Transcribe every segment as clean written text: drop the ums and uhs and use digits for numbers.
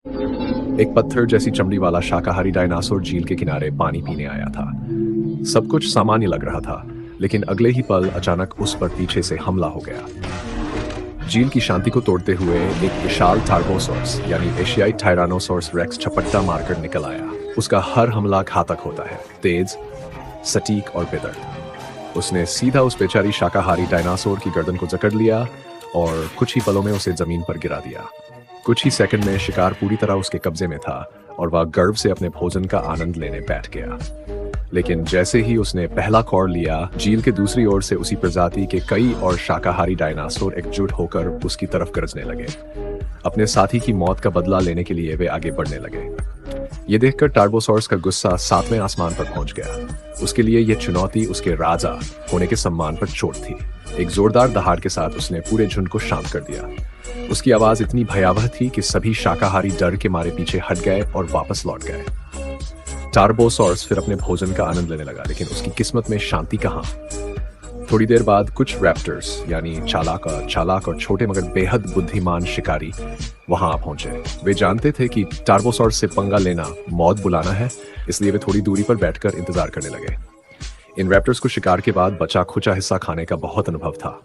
एक पत्थर जैसी चमड़ी वाला शाकाहारी डायनासोर झील के किनारे पानी पीने आया था। सब कुछ सामान्य लग रहा था, लेकिन अगले ही पल अचानक उस पर पीछे से हमला हो गया। झील की शांति को तोड़ते हुए एक विशाल टार्बोसॉर्स यानी एशियाई टायरानोसॉर्स रेक्स झपट्टा मारकर निकल आया। उसका हर हमला घातक होता है, तेज, सटीक और बेदर्द। उसने सीधा उस बेचारी शाकाहारी डायनासोर की गर्दन को जकड़ लिया और कुछ ही पलों में उसे जमीन पर गिरा दिया। कुछ ही सेकंड में शिकार पूरी तरह उसके कब्जे में था और वह गर्व से अपने भोजन का आनंद लेने बैठ गया। लेकिन जैसे ही उसने पहला कौर लिया, झील के दूसरी ओर से उसी प्रजाति के कई और शाकाहारी डायनासोर एकजुट होकर उसकी तरफ गरजने लगे। अपने साथी की मौत का बदला लेने के लिए वे आगे बढ़ने लगे। ये देखकर टार्बोसॉर्स का गुस्सा सातवें आसमान पर पहुंच गया। उसके लिए यह चुनौती उसके राजा होने के सम्मान पर चोट थी। एक जोरदार दहाड़ के साथ उसने पूरे झुंड को शांत कर दिया। उसकी आवाज इतनी भयावह थी कि सभी शाकाहारी डर के मारे पीछे हट गए और वापस लौट गए। टार्बोसॉर्स फिर अपने भोजन का आनंद लेने लगा, लेकिन उसकी किस्मत में शांति कहाँ। थोड़ी देर बाद कुछ रैप्टर्स यानी चालाक और छोटे मगर बेहद बुद्धिमान शिकारी वहां आ पहुंचे। वे जानते थे कि टार्बोसॉर्स से पंगा लेना मौत बुलाना है, इसलिए वे थोड़ी दूरी पर बैठकर इंतजार करने लगे। इन रैप्टर्स को शिकार के बाद बचा खुचा हिस्सा खाने का बहुत अनुभव था।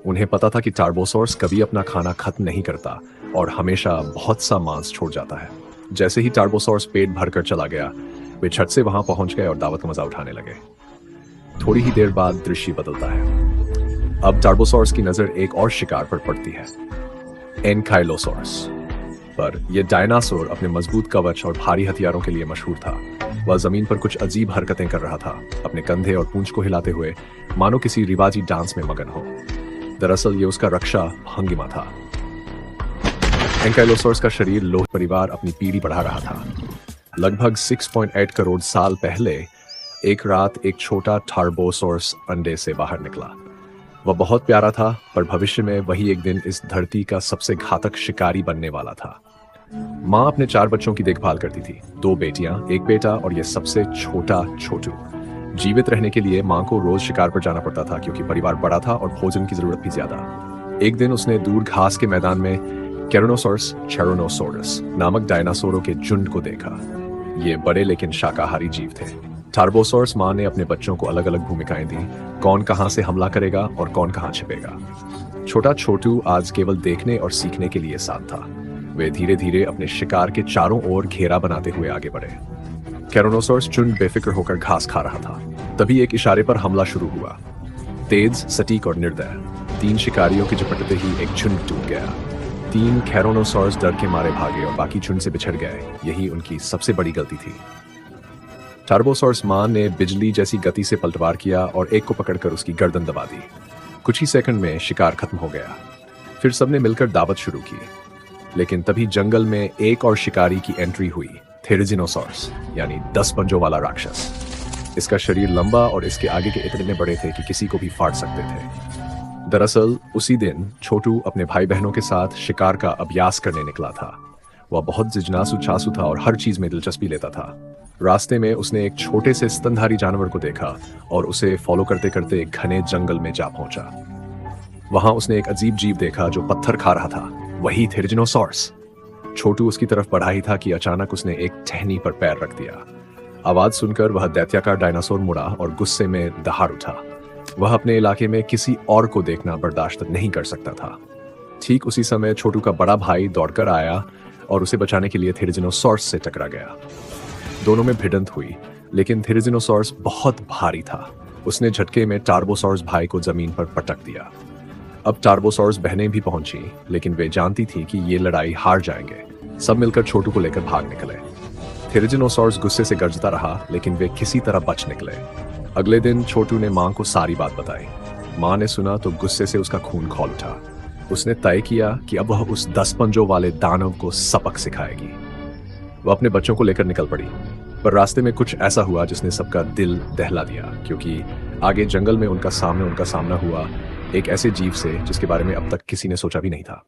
उन्हें पता था कि टार्बोसॉर्स कभी अपना खाना खत्म नहीं करता और हमेशा बहुत सा मांस छोड़ जाता है। जैसे ही टार्बोसॉर्स पेट भरकर चला गया, वे झट से वहां पहुंच गए और दावत का मजा उठाने लगे। थोड़ी ही देर बाद दृश्य बदलता है। अब टार्बोसॉर्स की नजर एक और शिकार पर पड़ती है, एनकाइलोसॉर्स पर। यह डायनासोर अपने मजबूत कवच और भारी हथियारों के लिए मशहूर था। वह जमीन पर कुछ अजीब हरकतें कर रहा था, अपने कंधे और पूंछ को हिलाते हुए मानो किसी रिवाजी डांस में मगन हो। दरअसल ये उसका रक्षा भंगिमा था। एनकाइलोसॉर्स का शरीर लोह परिवार अपनी पीढ़ी बढ़ा रहा था। लगभग 6.8 करोड़ साल पहले एक रात एक छोटा टार्बोसॉर्स अंडे से बाहर निकला। वह बहुत प्यारा था, पर भविष्य में वही एक दिन इस धरती का सबसे घातक शिकारी बनने वाला था। माँ अपने 4 बच्चों की देखभाल करती थी, 2 बेटियां, 1 बेटा और यह सबसे छोटा छोटू। जीवित रहने के लिए माँ को रोज शिकार पर जाना पड़ता था, क्योंकि परिवार बड़ा था और भोजन की जरूरत भी ज्यादा। एक दिन उसने दूर घास के मैदान में कैरोनोसॉर्स चेरोनोसोरस नामक डायनासोरों के झुंड को देखा। ये बड़े लेकिन शाकाहारी जीव थे। टार्बोसॉर्स माँ ने अपने बच्चों को अलग अलग भूमिकाएं दी, कौन कहां से हमला करेगा और कौन कहां छिपेगा। छोटा छोटू आज केवल देखने और सीखने के लिए साथ था। वे धीरे धीरे अपने शिकार के चारों ओर घेरा बनाते हुए आगे बढ़े। कैरोनोसॉर्स झुंड बेफिक्र होकर घास खा रहा था। तभी एक इशारे पर हमला शुरू हुआ, तेज, सटीक और निर्दय। 3 शिकारियों के झपटते ही एक झुंड टूट गया। 3 कैरोनोसॉर्स डर के मारे भागे और बाकी झुंड से बिछड़ गए। यही उनकी सबसे बड़ी गलती थी। टार्बोसॉर्स मां ने बिजली जैसी गति से पलटवार किया और एक को पकड़कर उसकी गर्दन दबा दी। कुछ ही सेकंड में शिकार खत्म हो गया। फिर सबने मिलकर दावत शुरू की। लेकिन तभी जंगल में एक और शिकारी की एंट्री हुई, थेरिजिनोसॉर्स यानी 10 पंजों वाला राक्षस। इसका शरीर लंबा और इसके आगे के इतने बड़े थे कि किसी को भी फाड़ सकते थे। दरअसल उसी दिन छोटू अपने भाई बहनों के साथ शिकार का अभ्यास करने निकला था। वह बहुत जिज्ञासु छासू था और हर चीज में दिलचस्पी लेता था। रास्ते में उसने एक छोटे से स्तनधारी जानवर को देखा और उसे फॉलो करते करते एक घने जंगल में जा पहुंचा। वहां उसने एक अजीब जीव देखा जो पत्थर खा रहा था, वही थेरिजिनोसॉर्स। छोटू उसकी तरफ बढ़ा ही था कि अचानक उसने एक टहनी पर पैर रख दिया। आवाज सुनकर वह दैत्याकार डायनासोर मुड़ा और गुस्से में दहाड़ उठा। वह अपने इलाके में किसी और को देखना बर्दाश्त नहीं कर सकता था। ठीक उसी समय छोटू का बड़ा भाई दौड़कर आया और उसे बचाने के लिए थेरिजिनोसॉर्स से टकरा गया। दोनों में भिड़ंत हुई, लेकिन थेरिजिनोसॉर्स बहुत भारी था। उसने झटके में टार्बोसॉर्स भाई को जमीन पर पटक दिया। अब टार्बोसॉर्स बहनें भी पहुंची, लेकिन वे जानती थी कि ये लड़ाई हार जाएंगे। सब मिलकर छोटू को लेकर भाग निकले। थेरिजिनोसॉर्स गुस्से से गरजता रहा, लेकिन वे किसी तरह बच निकले। अगले दिन छोटू ने मां को सारी बात बताई। मां ने सुना तो गुस्से से उसका खून खौल उठा। उसने तय किया कि अब वह उस 10 पंजों वाले दानव को सबक सिखाएगी। वह अपने बच्चों को लेकर निकल पड़ी, पर रास्ते में कुछ ऐसा हुआ जिसने सबका दिल दहला दिया, क्योंकि आगे जंगल में उनका सामना हुआ एक ऐसे जीव से जिसके बारे में अब तक किसी ने सोचा भी नहीं था।